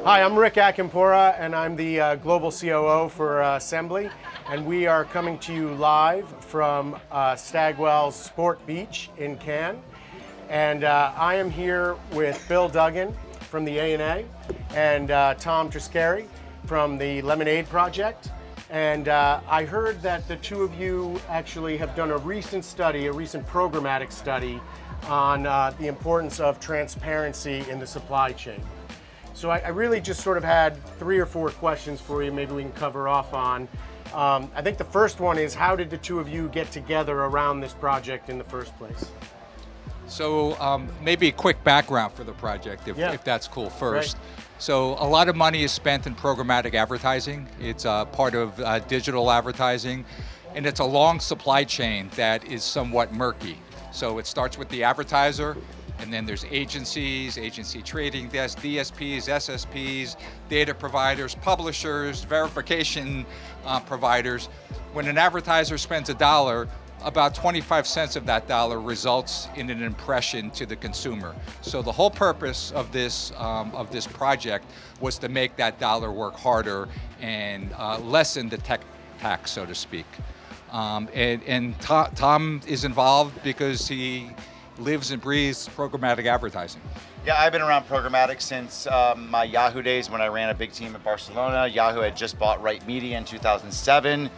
Hi, I'm Rick Acampora, and I'm the Global COO for Assembly, and we are coming to you live from Stagwell's Sport Beach in Cannes. And I am here with Bill Duggan from the A&A and Tom Triscari from the Lemonade Project. And I heard that the two of you actually have done a recent study, a recent programmatic study on the importance of transparency in the supply chain. So I really just sort of had 3 or 4 questions for you, maybe we can cover off on. I think the first one is, how did the two of you get together around this project in the first place? So maybe a quick background for the project, if that's cool first. Right. So a lot of money is spent in programmatic advertising. It's part of digital advertising, and it's a long supply chain that is somewhat murky. So it starts with the advertiser, and then there's agencies, agency trading desks, DSPs, SSPs, data providers, publishers, verification providers. When an advertiser spends $1, about 25 cents of that dollar results in an impression to the consumer. So the whole purpose of this project was to make that dollar work harder and lessen the tech tax, so to speak. And Tom is involved because he lives and breathes programmatic advertising. Yeah, I've been around programmatic since my Yahoo days when I ran a big team at Barcelona. Yahoo had just bought Right Media in 2007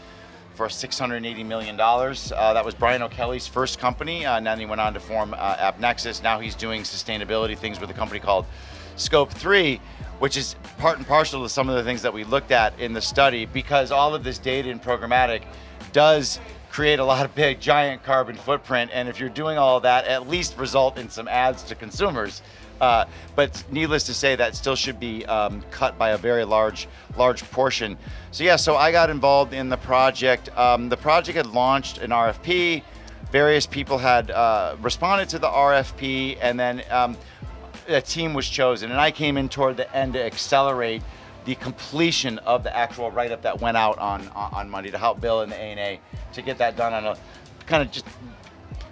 for $680 million. That was Brian O'Kelly's first company, and then he went on to form AppNexus. Now he's doing sustainability things with a company called Scope 3, which is part and parcel to some of the things that we looked at in the study, because all of this data in programmatic does create a lot of big, giant carbon footprint, and if you're doing all of that, at least result in some ads to consumers. But needless to say, that still should be cut by a very large portion. So yeah, so I got involved in the project. The project had launched an RFP. Various people had responded to the RFP, and then a team was chosen. And I came in toward the end to accelerate the completion of the actual write-up that went out on Monday, to help Bill and the A&A to get that done on a kind of just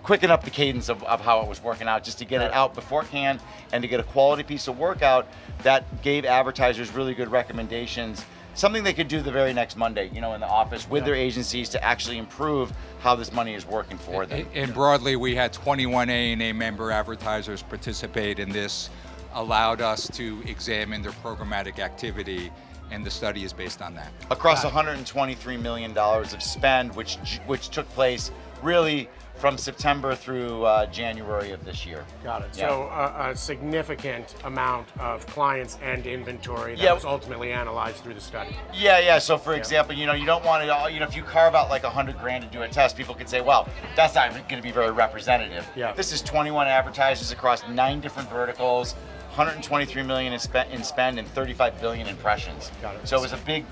quicken up the cadence of how it was working out, just to get it out beforehand and to get a quality piece of work out that gave advertisers really good recommendations, something they could do the very next Monday, you know, in the office with their agencies to actually improve how this money is working for them. And broadly, we had 21 A&A member advertisers participate in this, allowed us to examine their programmatic activity, and the study is based on that. Across $123 million of spend, which took place really from September through January of this year. Got it. Yeah. So a significant amount of clients and inventory that was ultimately analyzed through the study. Yeah. So for example, you know, you don't want to, you know, if you carve out like $100 grand to do a test, people could say, well, that's not going to be very representative. Yeah. This is 21 advertisers across 9 different verticals, 123 million in spend and 35 billion impressions. Got it. So it was a big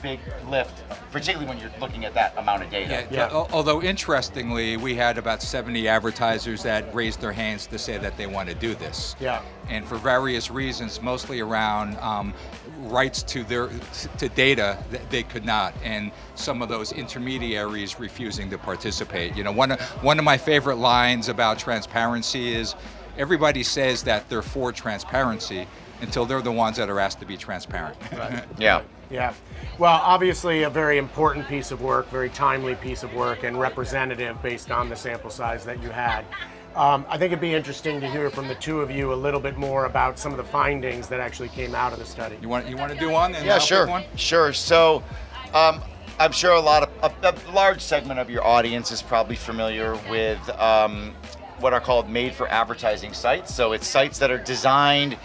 lift, particularly when you're looking at that amount of data. Yeah. Although interestingly, we had about 70 advertisers that raised their hands to say that they want to do this. Yeah. And for various reasons, mostly around rights to data, they could not, and some of those intermediaries refusing to participate. You know, one of my favorite lines about transparency is, everybody says that they're for transparency until they're the ones that are asked to be transparent. Right. Yeah. Well, obviously a very important piece of work, very timely piece of work, and representative based on the sample size that you had. I think it'd be interesting to hear from the two of you a little bit more about some of the findings that actually came out of the study. You want to do one? And yeah, sure. Sure. So, I'm sure a large segment of your audience is probably familiar with what are called made-for-advertising sites. So it's sites that are designed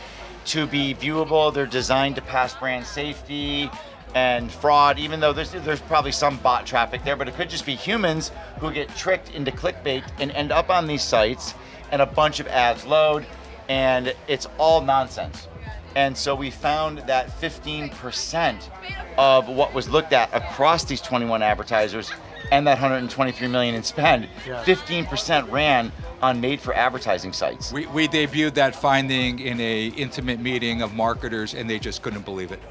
to be viewable. They're designed to pass brand safety and fraud, even though there's probably some bot traffic there, but it could just be humans who get tricked into clickbait and end up on these sites, and a bunch of ads load, and it's all nonsense. And so we found that 15% of what was looked at across these 21 advertisers and that 123 million in spend, 15% ran on made-for-advertising sites. We debuted that finding in an intimate meeting of marketers, and they just couldn't believe it.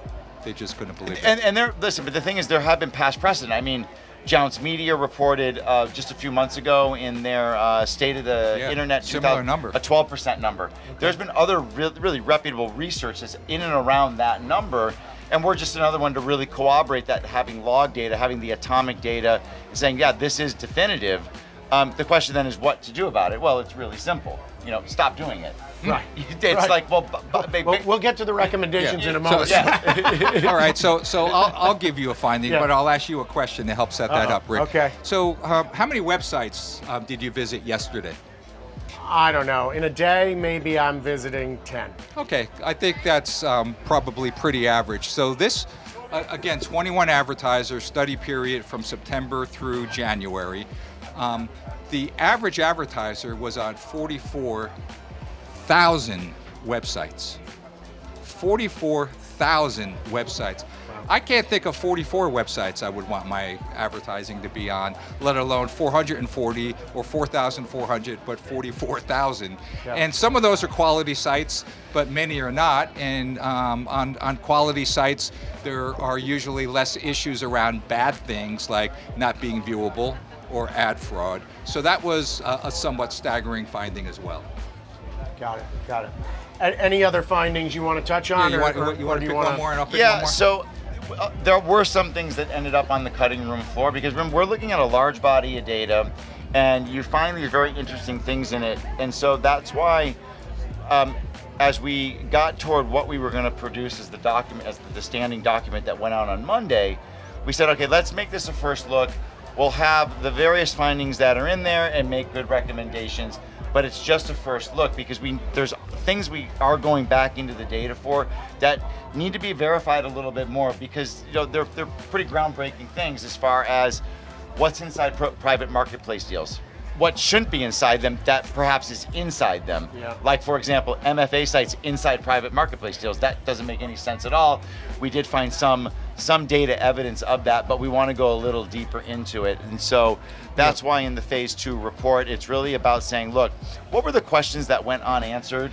They just couldn't believe it. And listen, but the thing is, there have been past precedent. I mean, Jounce Media reported just a few months ago in their State of the Internet similar number, a 12% number. Okay. There's been other really reputable research that's in and around that number, and we're just another one to really corroborate that, having log data, having the atomic data, saying, yeah, this is definitive. The question then is what to do about it. Well, it's really simple. You know, stop doing it. Right. It's like, well, we'll get to the recommendations in a moment. So, all right, so I'll give you a finding, but I'll ask you a question to help set that up, Rick. Okay. So how many websites did you visit yesterday? I don't know. In a day, maybe I'm visiting 10. Okay, I think that's probably pretty average. So this, again, 21 advertisers, study period from September through January. The average advertiser was on 44,000 websites. 44,000 websites. I can't think of 44 websites I would want my advertising to be on, let alone 440 or 4,400, but 44,000. Yeah. And some of those are quality sites, but many are not. And on quality sites, there are usually less issues around bad things like not being viewable or ad fraud. So that was a somewhat staggering finding as well. Got it, got it. Any other findings you want to touch on? Yeah, you want to pick one more and I'll pick one more? So there were some things that ended up on the cutting room floor, because we're looking at a large body of data and you find these very interesting things in it. And so that's why as we got toward what we were going to produce as the document, as the standing document that went out on Monday, we said, okay, let's make this a first look. We'll have the various findings that are in there and make good recommendations, but it's just a first look, because there's things we are going back into the data for that need to be verified a little bit more, because they're pretty groundbreaking things as far as what's inside private marketplace deals, what shouldn't be inside them that perhaps is inside them. Yeah. Like, for example, MFA sites inside private marketplace deals. That doesn't make any sense at all. We did find some data evidence of that, but we want to go a little deeper into it. And so that's why in the phase 2 report, it's really about saying, look, what were the questions that went unanswered?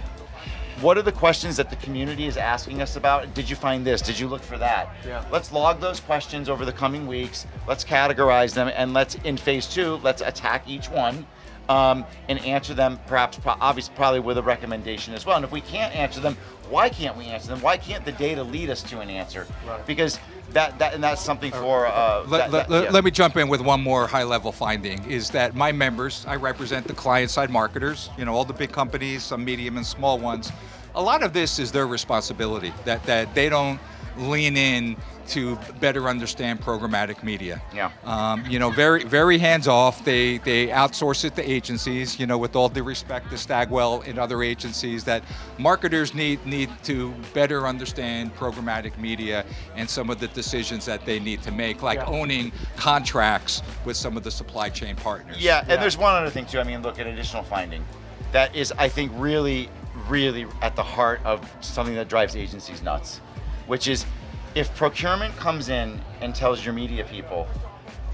What are the questions that the community is asking us about? Did you find this? Did you look for that? Yeah. Let's log those questions over the coming weeks. Let's categorize them, and let's, in phase 2, let's attack each one and answer them, perhaps, obviously, probably with a recommendation as well. And if we can't answer them, why can't we answer them? Why can't the data lead us to an answer? Right. Because that's something for. Let me jump in with one more high-level finding. Is that my members, I represent the client-side marketers. All the big companies, some medium and small ones. A lot of this is their responsibility. That they don't lean in to better understand programmatic media. Yeah. Very, very hands-off. They outsource it to agencies. With all due respect to Stagwell and other agencies, that marketers need to better understand programmatic media and some of the decisions that they need to make, like owning contracts with some of the supply chain partners. Yeah, and there's one other thing too. Look, an additional finding that is, I think, really, really at the heart of something that drives agencies nuts, which is, if procurement comes in and tells your media people,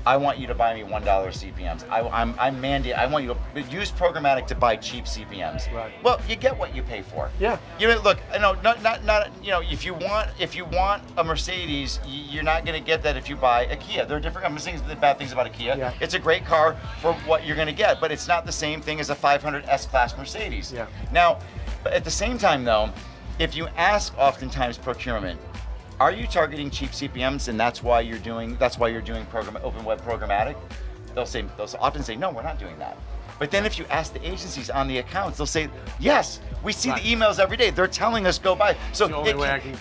I want you to buy me $1 CPMs. I'm mandated. I want you to use programmatic to buy cheap CPMs. Right. Well, you get what you pay for. Yeah. Look, not. If you want a Mercedes, you're not going to get that if you buy a Kia. There are different. I'm saying the bad things about a Kia. Yeah. It's a great car for what you're going to get, but it's not the same thing as a 500 S-Class Mercedes. Yeah. Now, at the same time, though, if you ask, oftentimes, procurement, are you targeting cheap CPMs, and that's why you're doing open web programmatic? They'll often say, no, we're not doing that. But then if you ask the agencies on the accounts, they'll say, yes, we see the emails every day. They're telling us go buy. So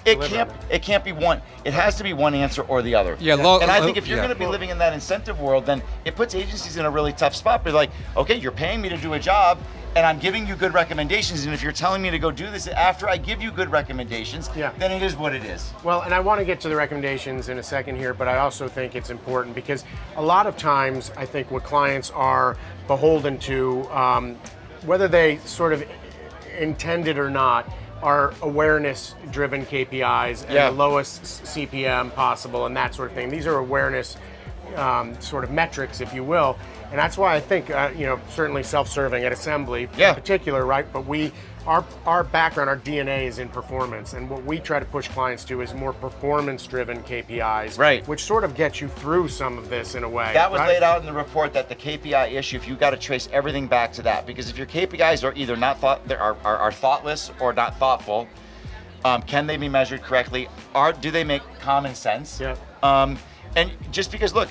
it can't be one. It has to be one answer or the other. Yeah. And I think if you're going to be living in that incentive world, then it puts agencies in a really tough spot. But like, okay, you're paying me to do a job, and I'm giving you good recommendations, and if you're telling me to go do this after I give you good recommendations, then it is what it is. Well, and I want to get to the recommendations in a second here, but I also think it's important because a lot of times I think what clients are beholden to, whether they sort of intend it or not, are awareness-driven KPIs and the lowest CPM possible and that sort of thing. These are awareness sort of metrics, if you will. And that's why I think, certainly self-serving at Assembly in particular, right? But our background, our DNA is in performance, and what we try to push clients to is more performance-driven KPIs, right? Which sort of gets you through some of this in a way. That was laid out in the report, that the KPI issue, if you got to trace everything back to that, because if your KPIs are either not are thoughtless or not thoughtful, can they be measured correctly? Do they make common sense? Yeah. And just because, look,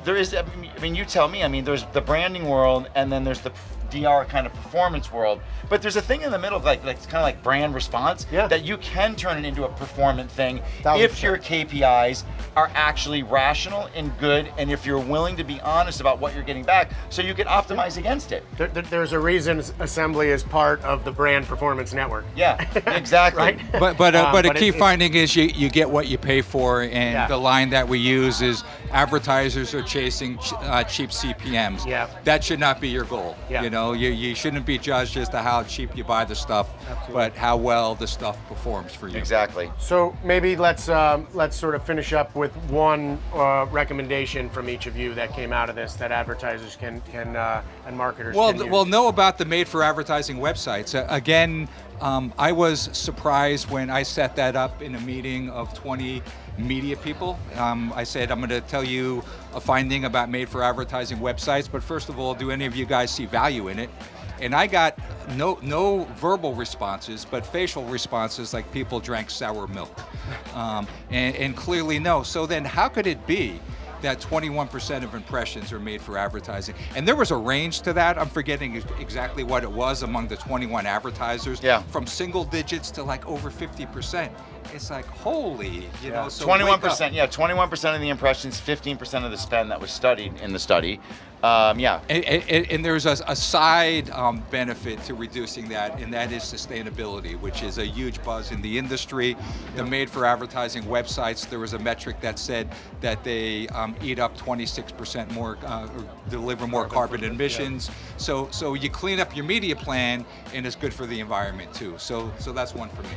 there is, I mean, you tell me, I mean, there's the branding world, and then there's the DR kind of performance world, but there's a thing in the middle, like kind of like brand response, that you can turn it into a performance thing if your KPIs are actually rational and good, and if you're willing to be honest about what you're getting back, so you can optimize against it. There's a reason Assembly is part of the Brand Performance Network. Yeah, exactly. Right? But a key finding is you get what you pay for, and the line that we use is advertisers are chasing cheap CPMs. Yeah. That should not be your goal. Yeah. You know, you shouldn't be judged as to how cheap you buy the stuff, but how well the stuff performs for you. Exactly. So maybe let's sort of finish up with one recommendation from each of you that came out of this that advertisers can and marketers can use. Well, know about the made for advertising websites. Again, I was surprised when I set that up in a meeting of 20 media people. I said, I'm going to tell you a finding about made for advertising websites, but first of all, do any of you guys see value in it? And I got no verbal responses, but facial responses, like people drank sour milk, and clearly no. So then how could it be that 21% of impressions are made for advertising? And there was a range to that. I'm forgetting exactly what it was among the 21 advertisers. Yeah. From single digits to like over 50%. It's like, holy, you know. So 21%, 21% of the impressions, 15% of the spend that was studied in the study. And there's a side benefit to reducing that, and that is sustainability, which is a huge buzz in the industry. The made for advertising websites, there was a metric that said that they eat up 26% more, or deliver more carbon emissions. So you clean up your media plan, and it's good for the environment too. So that's one for me.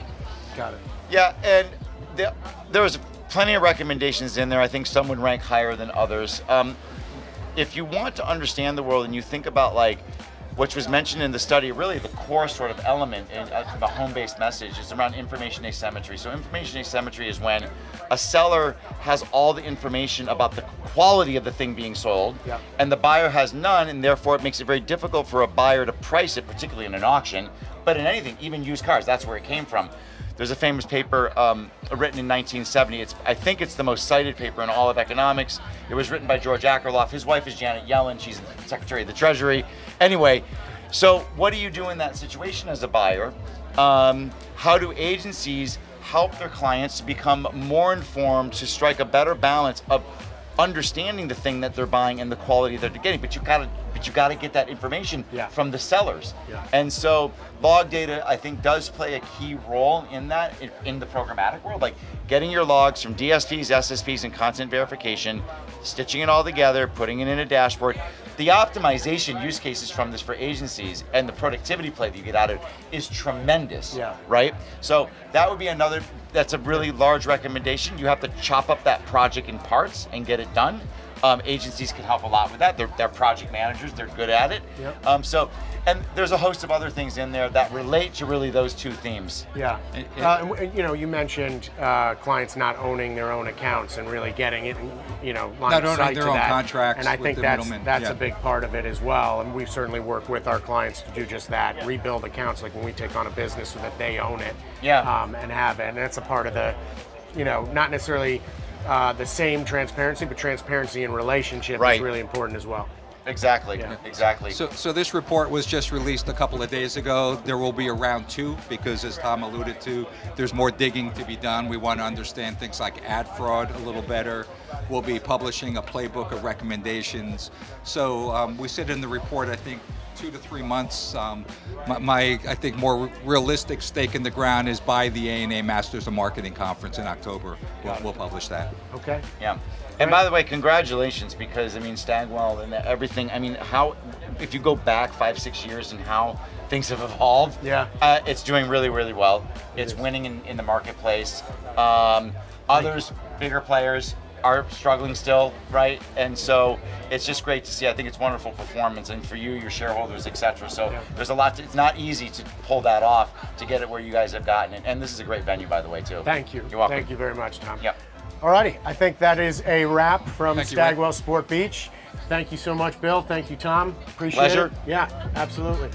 Got it. Yeah, and there was plenty of recommendations in there. I think some would rank higher than others. If you want to understand the world and you think about like which was mentioned in the study, really the core sort of element in the home-based message is around information asymmetry. So information asymmetry is when a seller has all the information about the quality of the thing being sold, and the buyer has none, and therefore it makes it very difficult for a buyer to price it, particularly in an auction, but in anything, even used cars. That's where it came from. There's a famous paper written in 1970. I think it's the most cited paper in all of economics. It was written by George Akerlof. His wife is Janet Yellen. She's Secretary of the Treasury. Anyway, so what do you do in that situation as a buyer? How do agencies help their clients to become more informed, to strike a better balance of understanding the thing that they're buying and the quality that they're getting? But you gotta get that information from the sellers. And so log data, I think, does play a key role in that, in the programmatic world, like getting your logs from DSPs, SSPs, and content verification, stitching it all together, putting it in a dashboard. The optimization use cases from this for agencies and the productivity play that you get out of it is tremendous, right? So that would be another, that's a really large recommendation. You have to chop up that project in parts and get it done. Agencies can help a lot with that. They're project managers, they're good at it. And there's a host of other things in there that relate to really those two themes. You mentioned clients not owning their own accounts and really getting it, line of sight to that. Not owning their own contracts. And I think that's a big part of it as well. And we certainly work with our clients to do just that, rebuild accounts, like when we take on a business so that they own it and have it. And that's a part of the, not necessarily the same transparency, but transparency in relationship is really important as well. Exactly. So this report was just released a couple of days ago. There will be a round 2 because, as Tom alluded to, there's more digging to be done. We want to understand things like ad fraud a little better. We'll be publishing a playbook of recommendations. So we said in the report, I think, 2 to 3 months. My I think more realistic stake in the ground is by the ANA Masters of Marketing Conference in October. We'll publish that. Okay. Yeah. And by the way, congratulations, because I mean Stagwell and everything. I mean, how if you go back 5-6 years and how things have evolved, it's doing really, really well. It's winning in the marketplace. Others, bigger players, are struggling still, right? And so it's just great to see. I think it's wonderful performance, and for you, your shareholders, etc. So there's a lot. It's not easy to pull that off to get it where you guys have gotten it. And this is a great venue, by the way, too. Thank you. You're welcome. Thank you very much, Tom. Yep. Alrighty, I think that is a wrap from Thank you, Stagwell Sport Beach. Thank you so much, Bill. Thank you, Tom. Appreciate Pleasure. it. Yeah, absolutely.